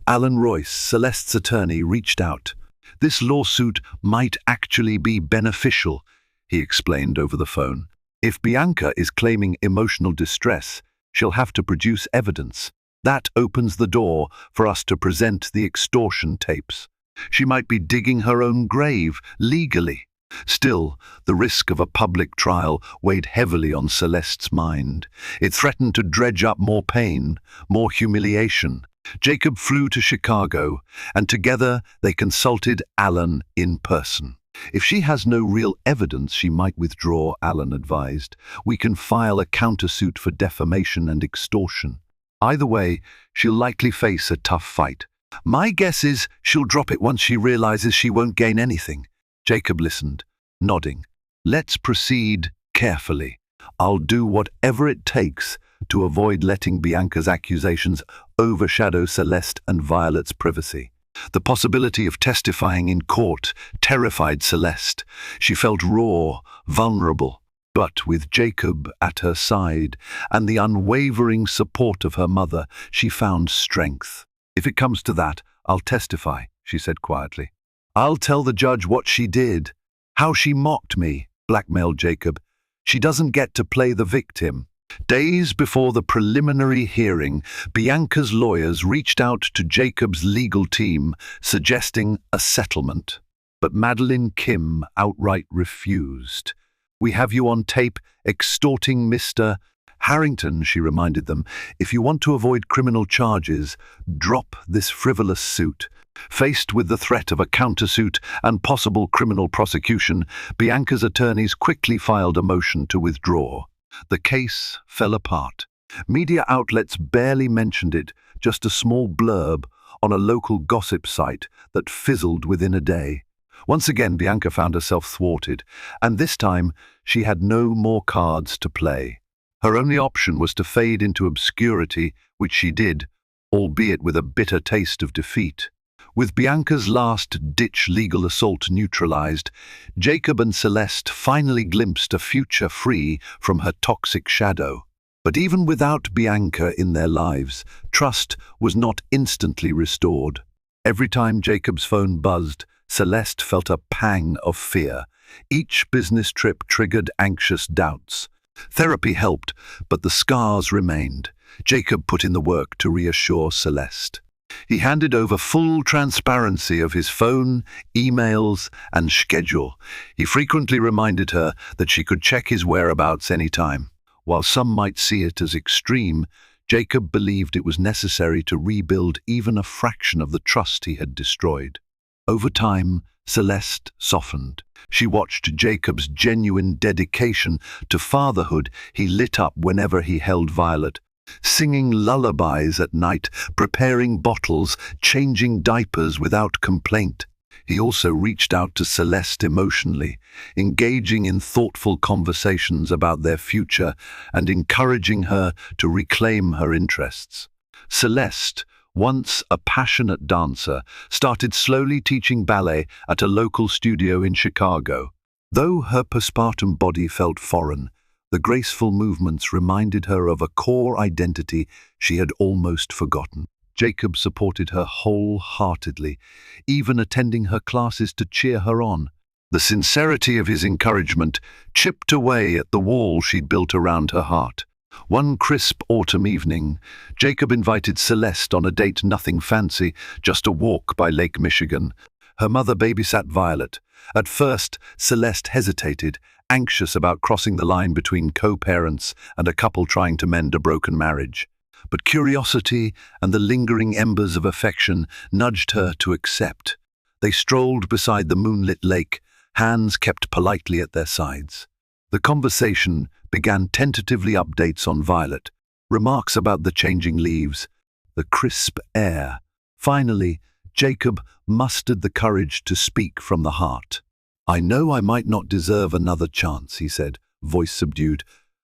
Alan Royce, Celeste's attorney, reached out. "This lawsuit might actually be beneficial," he explained over the phone. "If Bianca is claiming emotional distress, she'll have to produce evidence. That opens the door for us to present the extortion tapes. She might be digging her own grave, legally." Still, the risk of a public trial weighed heavily on Celeste's mind. It threatened to dredge up more pain, more humiliation. Jacob flew to Chicago, and together they consulted Alan in person. "If she has no real evidence, she might withdraw," Alan advised. "We can file a countersuit for defamation and extortion. Either way, she'll likely face a tough fight. My guess is she'll drop it once she realizes she won't gain anything." Jacob listened, nodding. "Let's proceed carefully. I'll do whatever it takes to avoid letting Bianca's accusations overshadow Celeste and Violet's privacy." The possibility of testifying in court terrified Celeste. She felt raw, vulnerable. But with Jacob at her side and the unwavering support of her mother, she found strength. "If it comes to that, I'll testify," she said quietly. "I'll tell the judge what she did, how she mocked me," blackmailed Jacob. "She doesn't get to play the victim." Days before the preliminary hearing, Bianca's lawyers reached out to Jacob's legal team, suggesting a settlement. But Madeline Kim outright refused. "We have you on tape extorting Mr. Harrington," she reminded them. "If you want to avoid criminal charges, drop this frivolous suit." Faced with the threat of a countersuit and possible criminal prosecution, Bianca's attorneys quickly filed a motion to withdraw. The case fell apart. Media outlets barely mentioned it, just a small blurb on a local gossip site that fizzled within a day. Once again, Bianca found herself thwarted, and this time she had no more cards to play. Her only option was to fade into obscurity, which she did, albeit with a bitter taste of defeat. With Bianca's last-ditch legal assault neutralized, Jacob and Celeste finally glimpsed a future free from her toxic shadow. But even without Bianca in their lives, trust was not instantly restored. Every time Jacob's phone buzzed, Celeste felt a pang of fear. Each business trip triggered anxious doubts. Therapy helped, but the scars remained. Jacob put in the work to reassure Celeste. He handed over full transparency of his phone, emails, and schedule. He frequently reminded her that she could check his whereabouts anytime. While some might see it as extreme, Jacob believed it was necessary to rebuild even a fraction of the trust he had destroyed. Over time, Celeste softened. She watched Jacob's genuine dedication to fatherhood. He lit up whenever he held Violet, singing lullabies at night, preparing bottles, changing diapers without complaint. He also reached out to Celeste emotionally, engaging in thoughtful conversations about their future and encouraging her to reclaim her interests. Celeste, once a passionate dancer, started slowly teaching ballet at a local studio in Chicago. Though her postpartum body felt foreign, the graceful movements reminded her of a core identity she had almost forgotten. Jacob supported her wholeheartedly, even attending her classes to cheer her on. The sincerity of his encouragement chipped away at the wall she'd built around her heart. One crisp autumn evening, Jacob invited Celeste on a date, nothing fancy, just a walk by Lake Michigan. Her mother babysat Violet. At first, Celeste hesitated, anxious about crossing the line between co-parents and a couple trying to mend a broken marriage. But curiosity and the lingering embers of affection nudged her to accept. They strolled beside the moonlit lake, hands kept politely at their sides. The conversation began tentatively updates on Violet, remarks about the changing leaves, the crisp air. Finally, Jacob mustered the courage to speak from the heart. "I know I might not deserve another chance," he said, voice subdued,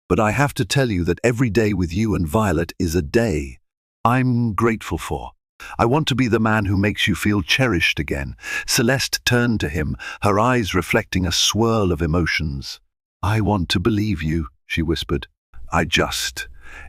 "but I have to tell you that every day with you and Violet is a day I'm grateful for. I want to be the man who makes you feel cherished again." Celeste turned to him, her eyes reflecting a swirl of emotions. "I want to believe you," she whispered.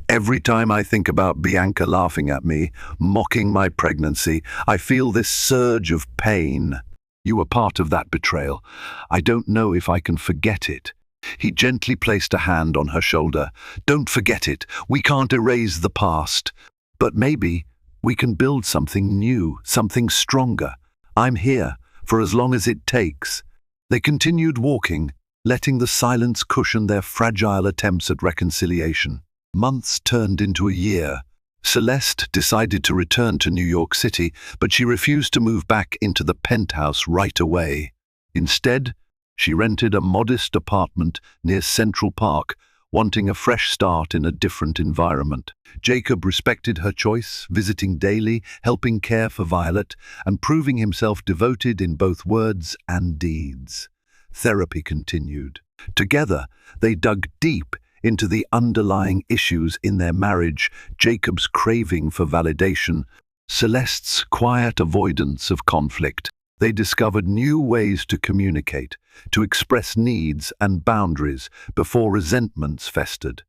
Every time I think about Bianca laughing at me, mocking my pregnancy, I feel this surge of pain. You were part of that betrayal. I don't know if I can forget it." He gently placed a hand on her shoulder. "Don't forget it. We can't erase the past. But maybe we can build something new, something stronger. I'm here, for as long as it takes." They continued walking, letting the silence cushion their fragile attempts at reconciliation. Months turned into a year. Celeste decided to return to New York City, but she refused to move back into the penthouse right away. Instead, she rented a modest apartment near Central Park, wanting a fresh start in a different environment. Jacob respected her choice, visiting daily, helping care for Violet, and proving himself devoted in both words and deeds. Therapy continued. Together, they dug deep into the underlying issues in their marriage: Jacob's craving for validation, Celeste's quiet avoidance of conflict. They discovered new ways to communicate, to express needs and boundaries before resentments festered.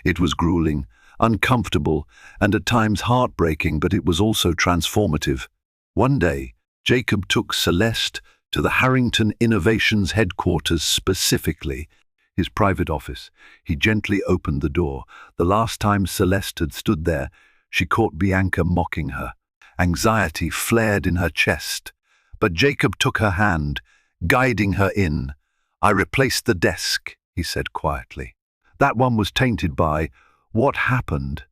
It was grueling, uncomfortable, and at times heartbreaking, but it was also transformative. One day, Jacob took Celeste to the Harrington Innovations headquarters, specifically his private office. He gently opened the door. The last time Celeste had stood there, she caught Bianca mocking her. Anxiety flared in her chest, but Jacob took her hand, guiding her in. "I replaced the desk," he said quietly. "That one was tainted by what happened.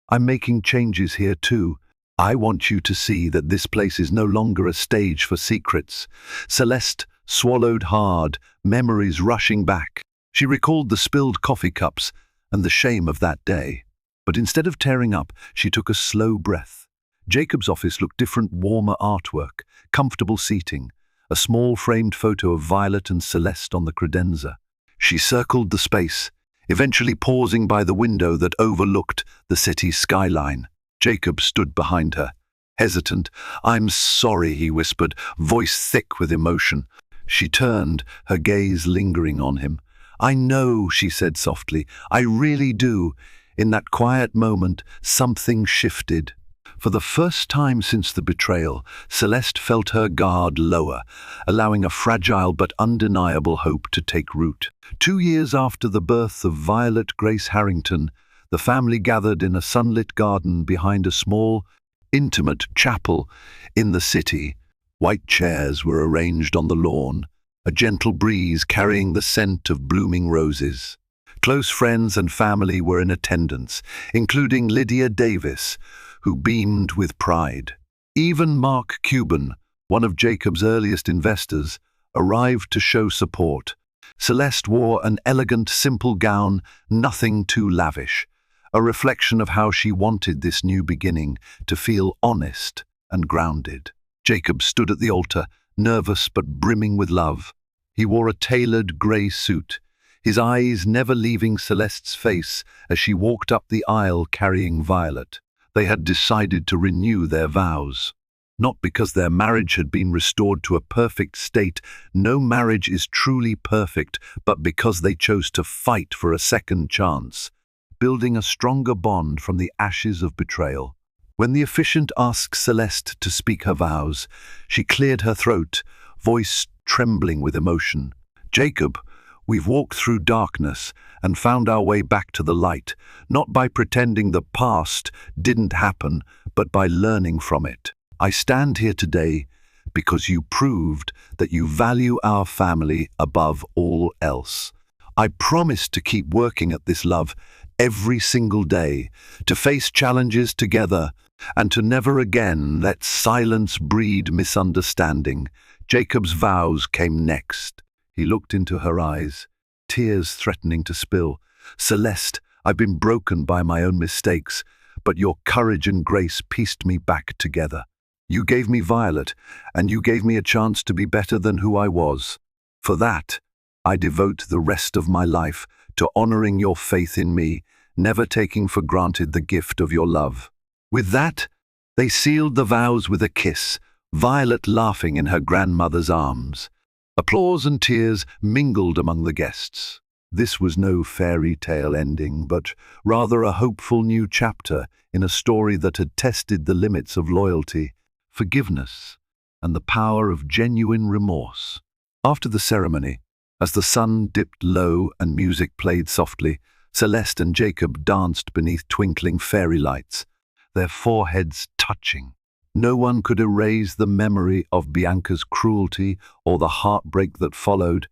I'm making changes here too. I want you to see that this place is no longer a stage for secrets." Celeste swallowed hard, memories rushing back. She recalled the spilled coffee cups and the shame of that day. But instead of tearing up, she took a slow breath. Jacob's office looked different: warmer artwork, comfortable seating, a small framed photo of Violet and Celeste on the credenza. She circled the space, eventually pausing by the window that overlooked the city's skyline. Jacob stood behind her, hesitant. "I'm sorry," he whispered, voice thick with emotion. She turned, her gaze lingering on him. "I know," she said softly. "I really do." In that quiet moment, something shifted. For the first time since the betrayal, Celeste felt her guard lower, allowing a fragile but undeniable hope to take root. 2 years after the birth of Violet Grace Harrington, the family gathered in a sunlit garden behind a small, intimate chapel in the city. White chairs were arranged on the lawn, a gentle breeze carrying the scent of blooming roses. Close friends and family were in attendance, including Lydia Davis, who beamed with pride. Even Mark Cuban, one of Jacob's earliest investors, arrived to show support. Celeste wore an elegant, simple gown, nothing too lavish, a reflection of how she wanted this new beginning to feel honest and grounded. Jacob stood at the altar, nervous but brimming with love. He wore a tailored grey suit, his eyes never leaving Celeste's face as she walked up the aisle carrying Violet. They had decided to renew their vows. Not because their marriage had been restored to a perfect state, no marriage is truly perfect, but because they chose to fight for a second chance, building a stronger bond from the ashes of betrayal. When the officiant asked Celeste to speak her vows, she cleared her throat, voice trembling with emotion. "Jacob, we've walked through darkness and found our way back to the light, not by pretending the past didn't happen, but by learning from it. I stand here today because you proved that you value our family above all else. I promise to keep working at this love every single day, to face challenges together, and to never again let silence breed misunderstanding." Jacob's vows came next. He looked into her eyes, tears threatening to spill. "Celeste, I've been broken by my own mistakes, but your courage and grace pieced me back together. You gave me Violet, and you gave me a chance to be better than who I was. For that, I devote the rest of my life to honoring your faith in me, never taking for granted the gift of your love." With that, they sealed the vows with a kiss, Violet laughing in her grandmother's arms. Applause and tears mingled among the guests. This was no fairy tale ending, but rather a hopeful new chapter in a story that had tested the limits of loyalty, forgiveness, and the power of genuine remorse. After the ceremony, as the sun dipped low and music played softly, Celeste and Jacob danced beneath twinkling fairy lights, their foreheads touching. No one could erase the memory of Bianca's cruelty or the heartbreak that followed,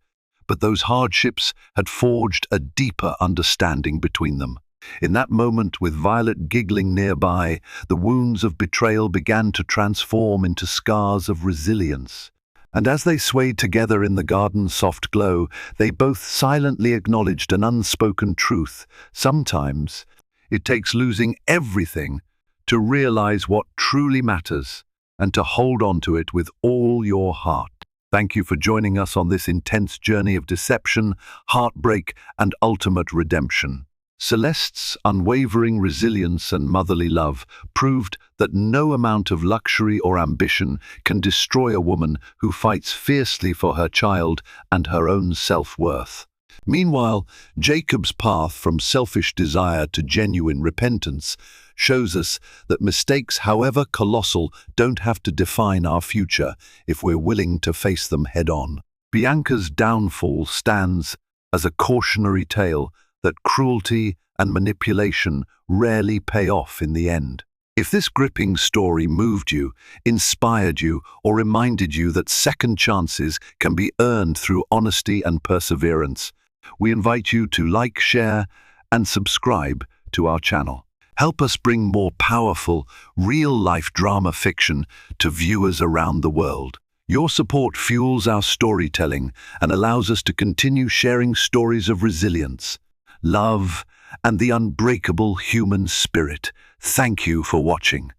but those hardships had forged a deeper understanding between them. In that moment, with Violet giggling nearby, the wounds of betrayal began to transform into scars of resilience. And as they swayed together in the garden's soft glow, they both silently acknowledged an unspoken truth. Sometimes it takes losing everything to realize what truly matters and to hold on to it with all your heart. Thank you for joining us on this intense journey of deception, heartbreak, and ultimate redemption. Celeste's unwavering resilience and motherly love proved that no amount of luxury or ambition can destroy a woman who fights fiercely for her child and her own self-worth. Meanwhile, Jacob's path from selfish desire to genuine repentance shows us that mistakes, however colossal, don't have to define our future if we're willing to face them head-on. Bianca's downfall stands as a cautionary tale that cruelty and manipulation rarely pay off in the end. If this gripping story moved you, inspired you, or reminded you that second chances can be earned through honesty and perseverance, we invite you to like, share, and subscribe to our channel. Help us bring more powerful, real-life drama fiction to viewers around the world. Your support fuels our storytelling and allows us to continue sharing stories of resilience, love, and the unbreakable human spirit. Thank you for watching.